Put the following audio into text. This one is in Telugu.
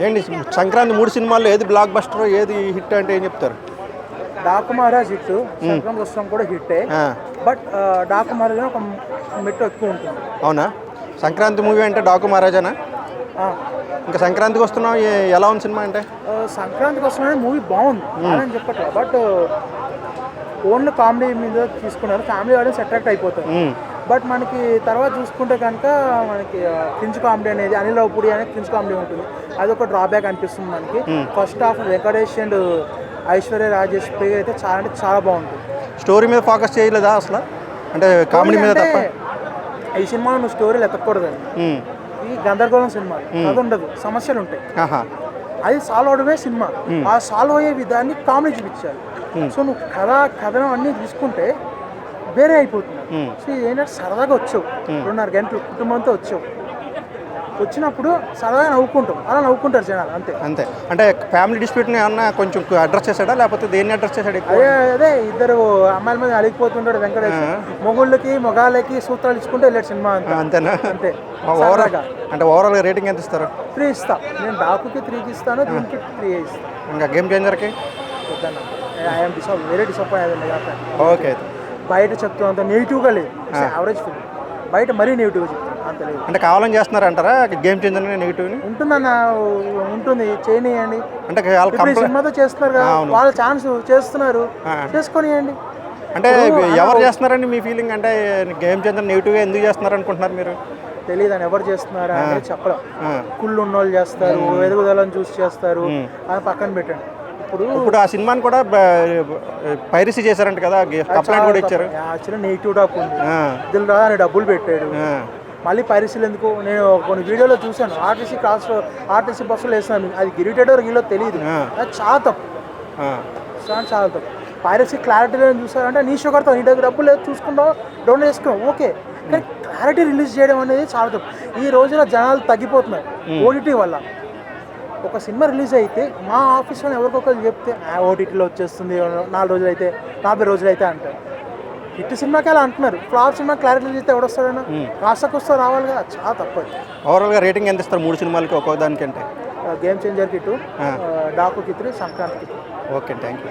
ఏంటి సంక్రాంతి 3 సినిమాల్లో ఏది బ్లాక్ బస్టర్, ఏది హిట్ అంటే ఏం చెప్తారు? డాకు మహారాజ్ హిట్, సంక్రాంతి వస్తాం కూడా హిట్టే. బట్ డాకు మహారాజ్ ఒక మెట్టు ఎక్కువ ఉంటుంది. అవునా? సంక్రాంతి మూవీ అంటే డాకు మహారాజానా? ఇంకా సంక్రాంతికి వస్తున్నాం, ఎలా ఉంది సినిమా అంటే? సంక్రాంతికి వస్తున్న మూవీ బాగుంది అని చెప్పట్లే, బట్ ఓన్లీ కామెడీ మీద తీసుకున్నారు. ఫ్యామిలీ ఆడియన్స్ అట్రాక్ట్ అయిపోతారు. బట్ మనకి తర్వాత చూసుకుంటే కనుక మనకి క్రింజ్ కామెడీ అనేది అనిల్ రావుపూడి అనేది క్రింజ్ కామెడీ ఉంటుంది. అది ఒక డ్రాబ్యాక్ అనిపిస్తుంది మనకి. First half Venkatesh and Aishwarya Rajesh play అయితే చాలా అంటే చాలా బాగుంటుంది. స్టోరీ మీద ఫోకస్ చేయలేదా అసలు? అంటే కామెడీ మీద తప్ప. ఈ సినిమాలో నువ్వు స్టోరీలు ఎత్తకూడదండి. ఈ గందరగోళం సినిమా అది ఉండదు, సమస్యలు ఉంటాయి. అది సాల్వ్ అవడమే సినిమా. ఆ సాల్వ్ అయ్యే విధాన్ని కామెడీ చూపించాలి. సో నువ్వు కథనం అన్నీ తీసుకుంటే వేరే అయిపోతుంది. సో ఏంటంటే సరదాగా వచ్చావు, 2.5 గంటలు కుటుంబంతో వచ్చావు, వచ్చినప్పుడు సరదాగా నవ్వుకుంటాం. అలా నవ్వుకుంటారు జనాలు, అంతే. అంటే ఫ్యామిలీ డిస్ప్యూట్ని ఏమన్నా కొంచెం అడ్రస్ చేశాడా, లేకపోతే దేన్ని అడ్రస్ చేశాడు? అదే ఇద్దరు అమ్మాయిల మీద అలిగిపోతుంటాడు వెంకటేష్. మొగాళ్ళకి సూత్రాలు ఇచ్చుకుంటే వెళ్ళాడు సినిమా అంతేనా? అంతే. అంటే ఓవరాల్ రేటింగ్ ఎంత ఇస్తారు? 3 ఇస్తా. నేను డాకుకి 3కి ఇస్తాను, దీనికి 3 ఇస్తాను. ఇంకా గేమ్ చేంజర్కి ఐఎమ్ వెరీ డిసప్పాయింట్. ఓకే. బయట చెప్తున్నంత నెగిటివ్గా లేదు, యావరేజ్ ఫిల్మ్. బయట మరీ నెగిటివ్గా చెప్తాను, అంత లేదు. అంటే కావాలని చేస్తున్నారంటారా గేమ్ చేంజర్ నెగిటివ్? ఉంటుంది, చేయనియండి. అంటే సినిమాతో చేస్తున్నారు కదా, వాళ్ళ ఛాన్స్ చేస్తున్నారు, చేసుకొనియండి. అంటే ఎవరు చేస్తున్నారని మీ ఫీలింగ్? అంటే గేమ్ చేంజర్ నెగిటివ్గా ఎందుకు చేస్తున్నారు అనుకుంటున్నారు మీరు? తెలియదని ఎవరు చేస్తున్నారా అనేది చెప్పలేం. కుళ్ళు ఉన్నోళ్ళు చేస్తారు, ఎదుగుదలని చూసి చేస్తారు, అది పక్కన పెట్టండి. ఇప్పుడు ఆ సినిమాని కూడా పైరసీ చేశారంట కదా, కంప్లైంట్ కూడా ఇచ్చారు. యాక్చువల్లీ నెగిటివ్ టాక్ ఉంది. దిల్ రాజు అని డబ్బులు పెట్టాడు, మళ్ళీ పైరసీలు ఎందుకు? నేను కొన్ని వీడియోలో చూశాను, ఆర్టీసీ బస్సులు వేస్తున్నాను, అది గిరిటెడో గిలో తెలియదు. అది చాలా తప్పు, చాలా తప్పు. పైరసీ క్లారిటీ లేని చూసారంటే నీ షుగర్తో నీ దగ్గర డబ్బులు లేదు, చూసుకుంటావు, డౌన్ చేసుకున్నావు, ఓకే. కానీ క్లారిటీ రిలీజ్ చేయడం అనేది చాలా తప్పు. ఈ రోజున జనాలు తగ్గిపోతున్నారు ఓటీటీ వల్ల. ఒక సినిమా రిలీజ్ అయితే మా ఆఫీస్లో ఎవరికొకరు చెప్తే ఓటీటీలో వచ్చేస్తుంది 4 రోజులు అయితే 40 రోజులు అయితే అంటారు. హిట్ సినిమాకి అలా అంటున్నారు. ఫ్లాప్ సినిమా క్లారిటీ రిలీజ్ అయితే ఎవడొస్తాడన్నా? కాస్త వస్తే రావాలి కదా, చాలా తప్పదు. ఓవరాల్గా రేటింగ్ ఎంత ఇస్తారు 3 సినిమాలకి ఒక్కో దానికి? అంటే గేమ్ చేంజర్కి 2, డాకుకి 3, సంక్రాంతికి 2. Okay, thank you.